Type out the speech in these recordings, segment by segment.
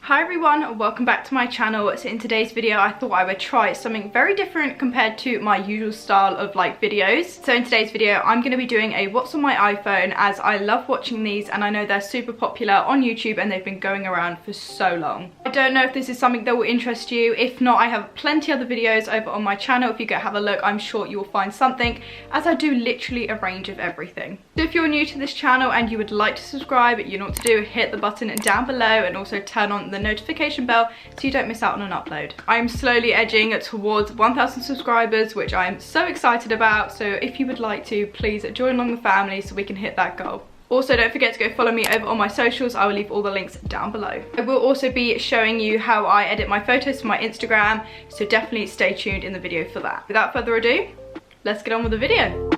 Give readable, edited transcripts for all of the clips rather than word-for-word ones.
Hi everyone, and welcome back to my channel. So in today's video I thought I would try something very different compared to my usual style of videos. So in today's video I'm going to be doing a what's on my iPhone, as I love watching these and I know they're super popular on YouTube and they've been going around for so long. I don't know if this is something that will interest you. If not, I have plenty other videos over on my channel. If you go have a look, I'm sure you will find something, as I do literally a range of everything. So if you're new to this channel and you would like to subscribe, you know what to do. Hit the button down below and also turn on the notification bell so you don't miss out on an upload. I'm slowly edging towards 1,000 subscribers, which I'm so excited about. So if you would like to, please join along the family so we can hit that goal. Also, don't forget to go follow me over on my socials. I will leave all the links down below. I will also be showing you how I edit my photos for my Instagram, so definitely stay tuned in the video for that. Without further ado, let's get on with the video.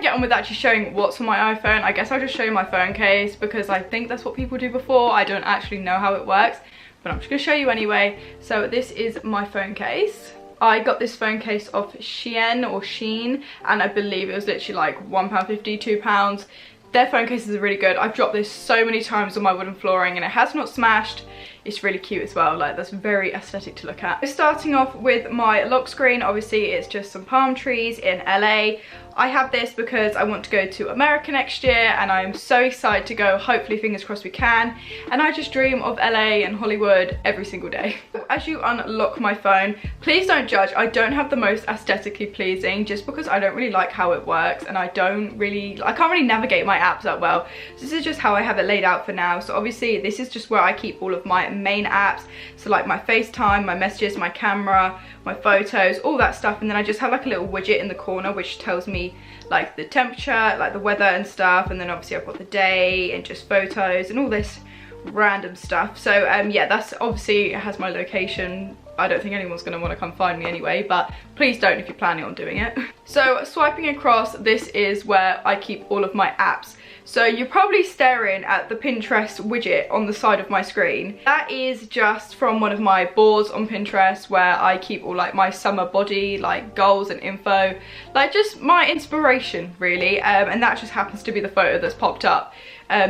Get on with actually showing what's on my iPhone, I guess I'll just show you my phone case because I think that's what people do before. I don't actually know how it works, but I'm just going to show you anyway. So this is my phone case. I got this phone case off Shein, and I believe it was literally like £1.50, £2. Their phone cases are really good. I've dropped this so many times on my wooden flooring and it has not smashed. It's really cute as well, like that's very aesthetic to look at. Starting off with my lock screen, obviously it's just some palm trees in LA. I have this because I want to go to America next year and I'm so excited to go. Hopefully, fingers crossed, we can. And I just dream of LA and Hollywood every single day. As you unlock my phone, please don't judge. I don't have the most aesthetically pleasing just because I don't really like how it works and I can't really navigate my apps that well. So this is just how I have it laid out for now. So obviously this is just where I keep all of my main apps. So like my FaceTime, my messages, my camera, my photos, all that stuff. And then I just have like a little widget in the corner which tells me like the temperature, like the weather and stuff, and then obviously I've got the day and just photos and all this random stuff. So yeah, that's obviously, it has my location. I don't think anyone's going to want to come find me anyway, but please don't if you're planning on doing it. So swiping across, this is where I keep all of my apps. So you're probably staring at the Pinterest widget on the side of my screen. That is just from one of my boards on Pinterest where I keep all like my summer body like goals and info, like just my inspiration really, and that just happens to be the photo that's popped up.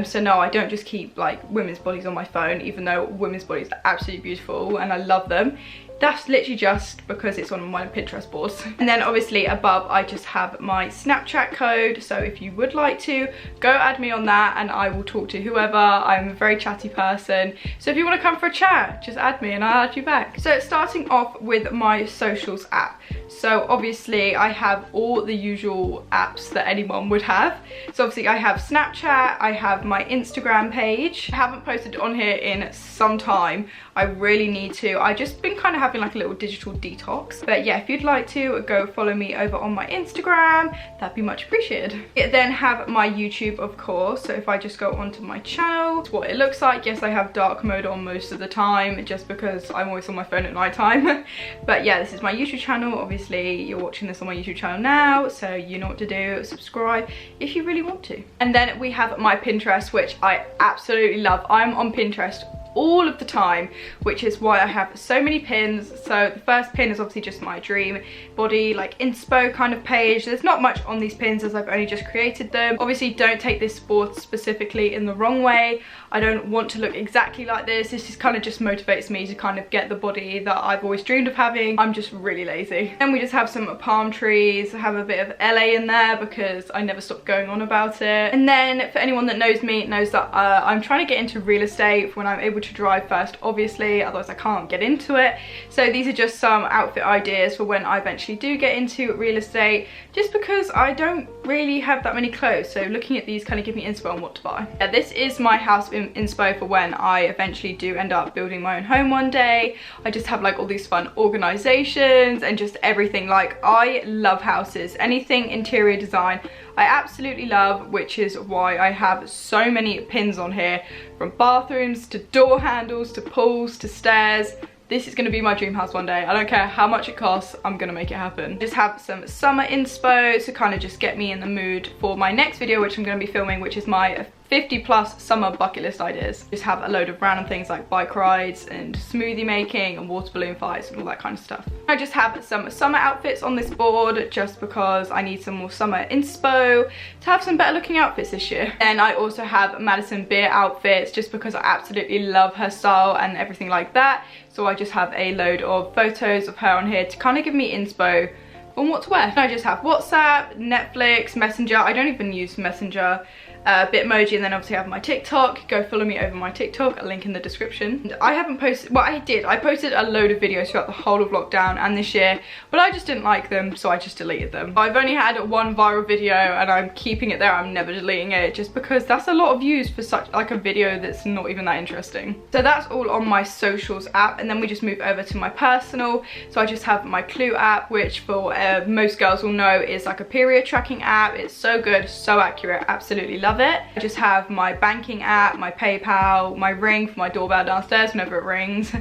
So no, I don't just keep like women's bodies on my phone, even though women's bodies are absolutely beautiful and I love them. That's literally just because it's on my Pinterest boards. And then obviously above I just have my Snapchat code, so if you would like to, go add me on that and I will talk to whoever. I'm a very chatty person, so if you want to come for a chat, just add me and I'll add you back. So starting off with my socials app. So obviously I have all the usual apps that anyone would have. So obviously I have Snapchat, I have my Instagram page. I haven't posted on here in some time. I really need to. I've just been kind of having like a little digital detox. But yeah, if you'd like to, go follow me over on my Instagram. That'd be much appreciated. I then have my YouTube, of course. So if I just go onto my channel, it's what it looks like. Yes, I have dark mode on most of the time just because I'm always on my phone at night time. But yeah, this is my YouTube channel. Obviously, you're watching this on my YouTube channel now, so you know what to do. Subscribe if you really want to. And then we have my Pinterest, which I absolutely love. I'm on Pinterest all of the time, which is why I have so many pins. So the first pin is obviously just my dream body like inspo kind of page. There's not much on these pins as I've only just created them. Obviously don't take this board specifically in the wrong way. I don't want to look exactly like this. This just kind of just motivates me to kind of get the body that I've always dreamed of having. I'm just really lazy. Then we just have some palm trees. I have a bit of LA in there because I never stop going on about it. And then for anyone that knows me knows that I'm trying to get into real estate when I'm able to drive first, obviously, otherwise I can't get into it. So these are just some outfit ideas for when I eventually do get into real estate, just because I don't really have that many clothes, so looking at these kind of give me inspo on what to buy. Yeah, this is my house inspo for when I eventually do end up building my own home one day. I just have like all these fun organizations and just everything. Like, I love houses, anything interior design I absolutely love, which is why I have so many pins on here, from bathrooms to door handles to pools to stairs. This is going to be my dream house one day. I don't care how much it costs, I'm going to make it happen. Just have some summer inspo to kind of just get me in the mood for my next video, which I'm going to be filming, which is my 50 plus summer bucket list ideas. Just have a load of random things like bike rides and smoothie making and water balloon fights and all that kind of stuff. I just have some summer outfits on this board just because I need some more summer inspo to have some better looking outfits this year. Then I also have Madison Beer outfits just because I absolutely love her style and everything like that. So I just have a load of photos of her on here to kind of give me inspo on what to wear. I just have WhatsApp, Netflix, Messenger. I don't even use Messenger. Bitmoji, and then obviously I have my TikTok. Go follow me over my TikTok, a link in the description. And I haven't posted, well I did, I posted a load of videos throughout the whole of lockdown and this year, but I just didn't like them, so I just deleted them. I've only had one viral video and I'm keeping it there. I'm never deleting it just because that's a lot of views for such like a video that's not even that interesting. So that's all on my socials app, and then we just move over to my personal. So I just have my Clue app, which for most girls will know is like a period tracking app. It's so good, so accurate, absolutely love it. I just have my banking app, my PayPal, my Ring for my doorbell downstairs whenever it rings,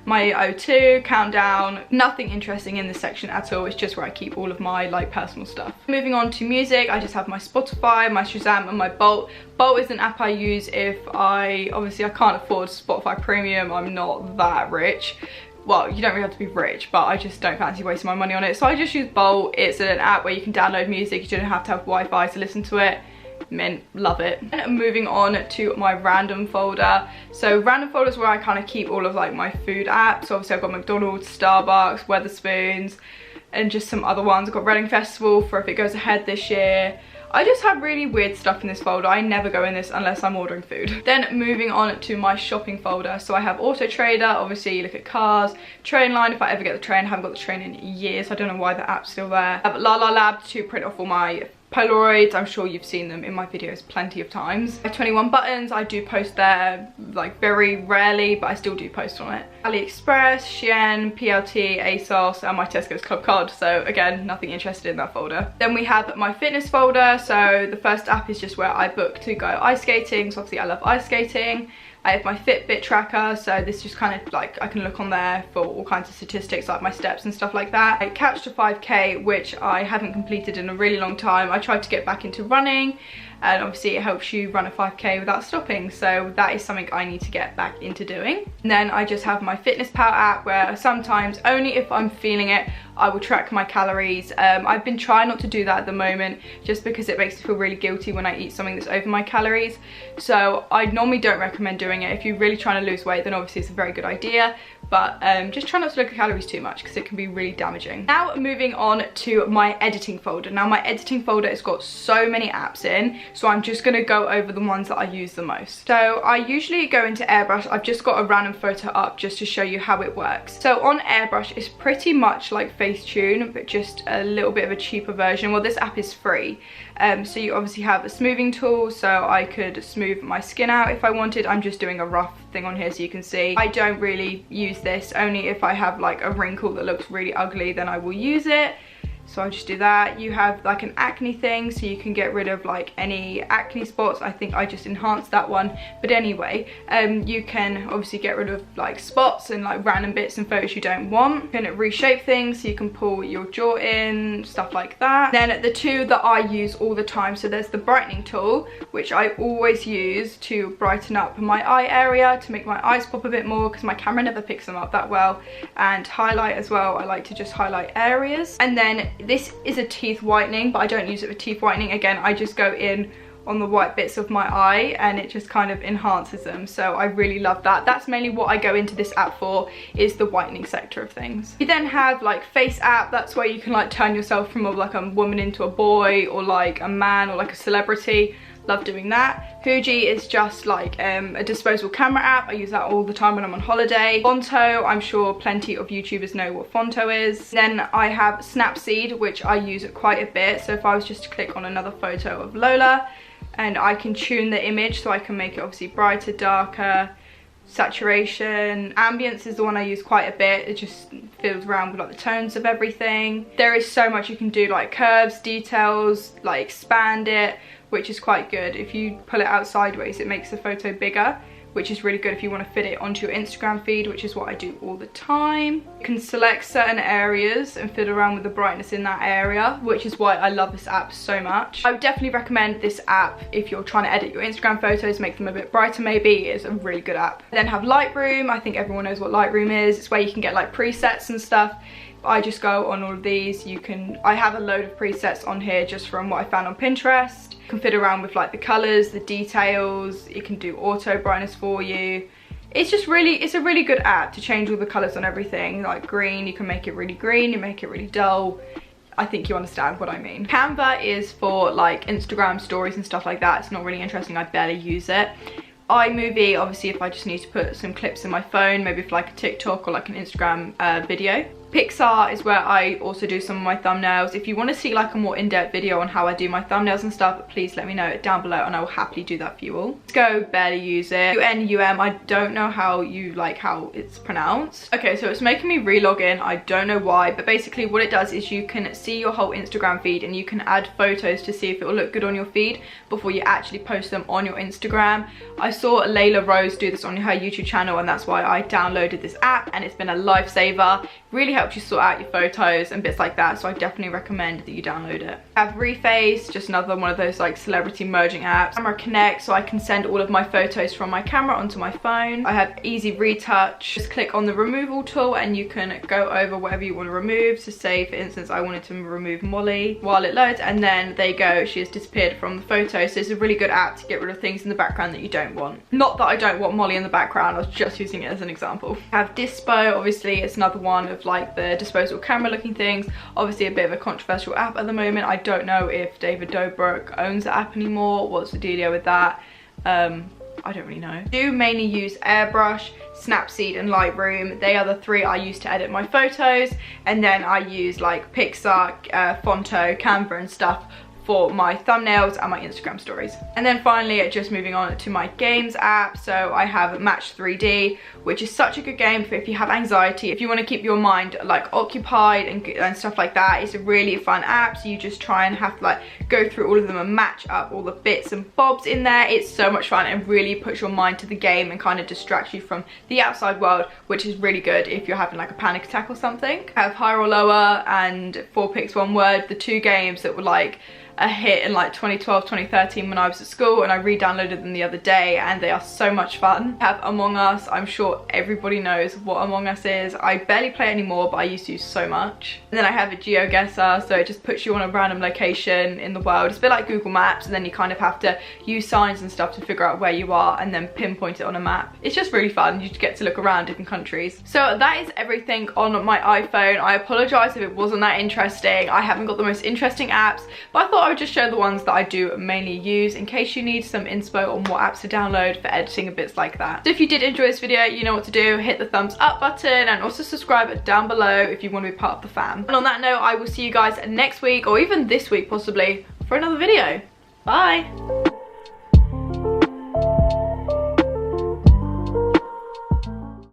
my O2, countdown. Nothing interesting in this section at all. It's just where I keep all of my like personal stuff. Moving on to music, I just have my Spotify, my Shazam and my Bolt. Bolt is an app I use if obviously I can't afford Spotify Premium. I'm not that rich. Well, you don't really have to be rich, but I just don't fancy wasting my money on it. So I just use Bolt. It's an app where you can download music. You don't have to have Wi-Fi to listen to it. Mint, love it. And moving on to my random folder. So random folder is where I kind of keep all of like my food apps. So obviously I've got McDonald's, Starbucks, Wetherspoons, and just some other ones. I've got Reading Festival for if it goes ahead this year. I just have really weird stuff in this folder. I never go in this unless I'm ordering food. Then moving on to my shopping folder. So I have Auto Trader, obviously you look at cars, Trainline if I ever get the train. I haven't got the train in years. I don't know why the app's still there. I have La La Lab to print off all my Polaroids. I'm sure you've seen them in my videos plenty of times. My 21 buttons, I do post there like very rarely, but I still do post on it. AliExpress, Shein, PLT, ASOS, and my Tesco's Club card. So again, nothing interested in that folder. Then we have my fitness folder. So the first app is just where I book to go ice skating. So obviously I love ice skating. I have my Fitbit tracker, so this just kind of like I can look on there for all kinds of statistics like my steps and stuff like that. I Couch to 5k, which I haven't completed in a really long time. I tried to get back into running, and obviously it helps you run a 5k without stopping, so that is something I need to get back into doing. And then I just have my Fitness Pal app where sometimes, only if I'm feeling it, I will track my calories. I've been trying not to do that at the moment just because it makes me feel really guilty when I eat something that's over my calories. So I normally don't recommend doing it. If you're really trying to lose weight, then obviously it's a very good idea. But just try not to look at calories too much because it can be really damaging. Now moving on to my editing folder. Now my editing folder has got so many apps in, so I'm just going to go over the ones that I use the most. So I usually go into Airbrush. I've just got a random photo up just to show you how it works. So on Airbrush, it's pretty much like Facetune, but just a little bit of a cheaper version. Well, this app is free. So you obviously have a smoothing tool, so I could smooth my skin out if I wanted. I'm just doing a rough thing on here so you can see. I don't really use this, only if I have like a wrinkle that looks really ugly, then I will use it. So I'll just do that. You have like an acne thing, so you can get rid of like any acne spots. I think I just enhanced that one. But anyway, you can obviously get rid of like spots and like random bits and photos you don't want. You can reshape things, so you can pull your jaw in, stuff like that. Then the two that I use all the time, so there's the brightening tool, which I always use to brighten up my eye area, to make my eyes pop a bit more because my camera never picks them up that well. And highlight as well, I like to just highlight areas. And then this is a teeth whitening, but I don't use it for teeth whitening. Again, I just go in on the white bits of my eye and it just kind of enhances them, so I really love that. That's mainly what I go into this app for, is the whitening sector of things. You then have like face app. That's where you can like turn yourself from like a woman into a boy, or like a man, or like a celebrity. Love doing that. Fuji is just like a disposable camera app. I use that all the time when I'm on holiday. Fonto, I'm sure plenty of YouTubers know what Fonto is. Then I have Snapseed, which I use quite a bit. So if I was just to click on another photo of Lola, and I can tune the image, so I can make it obviously brighter, darker, saturation. Ambience is the one I use quite a bit. It just fills around with like the tones of everything. There is so much you can do, like curves, details, like expand it, which is quite good. If you pull it out sideways, it makes the photo bigger, which is really good if you want to fit it onto your Instagram feed, which is what I do all the time. You can select certain areas and fiddle around with the brightness in that area, which is why I love this app so much. I would definitely recommend this app if you're trying to edit your Instagram photos, make them a bit brighter maybe. It's a really good app. Then have Lightroom. I think everyone knows what Lightroom is. It's where you can get like presets and stuff. I just go on all of these. I have a load of presets on here just from what I found on Pinterest. You can fiddle around with like the colors, the details. You can do auto brightness for you. It's a really good app to change all the colors on everything. Like green, you can make it really green, you make it really dull. I think you understand what I mean. Canva is for like Instagram stories and stuff like that. It's not really interesting, I barely use it. iMovie, obviously if I just need to put some clips in my phone, maybe for like a TikTok or like an Instagram video. Pixar is where I also do some of my thumbnails. If you want to see like a more in-depth video on how I do my thumbnails and stuff, please let me know down below and I will happily do that for you all. Let's go, barely use it. UNUM, I don't know how it's pronounced. Okay, so it's making me re-log in. I don't know why, but basically what it does is you can see your whole Instagram feed and you can add photos to see if it will look good on your feed before you actually post them on your Instagram. I saw Layla Rose do this on her YouTube channel and that's why I downloaded this app, and it's been a lifesaver. Really helps you sort out your photos and bits like that, so I definitely recommend that you download it. I have Reface, just another one of those like celebrity merging apps. Camera Connect, so I can send all of my photos from my camera onto my phone. I have Easy Retouch, just click on the removal tool and you can go over whatever you want to remove. So say for instance I wanted to remove Molly while it loads, and then there you go, she has disappeared from the photo. So it's a really good app to get rid of things in the background that you don't want. Not that I don't want Molly in the background, I was just using it as an example. I have Dispo, obviously it's another one of like the disposable camera looking things. Obviously a bit of a controversial app at the moment. I don't know if David Dobrik owns the app anymore. What's the dealio with that? I don't really know. I do mainly use Airbrush, Snapseed and Lightroom. They are the three I use to edit my photos, and then I use like Pixar, Fonto, Canva and stuff for my thumbnails and my Instagram stories. And then finally, just moving on to my games app. So I have Match 3D, which is such a good game for if you have anxiety, if you want to keep your mind like occupied and stuff like that. It's a really fun app. So you just try and have to like go through all of them and match up all the bits and bobs in there. It's so much fun and really puts your mind to the game and kind of distracts you from the outside world, which is really good if you're having like a panic attack or something. I have Higher or Lower and 4 Pics 1 Word, the 2 games that were like a hit in like 2012, 2013 when I was at school, and I re-downloaded them the other day and they are so much fun. I have Among Us. I'm sure everybody knows what Among Us is. I barely play it anymore, but I used to so much. And then I have a GeoGuessr, so it just puts you on a random location in the world. It's a bit like Google Maps, and then you kind of have to use signs and stuff to figure out where you are and then pinpoint it on a map. It's just really fun. You just get to look around different countries. So that is everything on my iPhone. I apologize if it wasn't that interesting. I haven't got the most interesting apps, but I thought I would just show the ones that I do mainly use in case you need some inspo on what apps to download for editing and bits like that. So if you did enjoy this video, you know what to do. Hit the thumbs up button and also subscribe down below if you want to be part of the fam. And on that note, I will see you guys next week or even this week possibly for another video. Bye!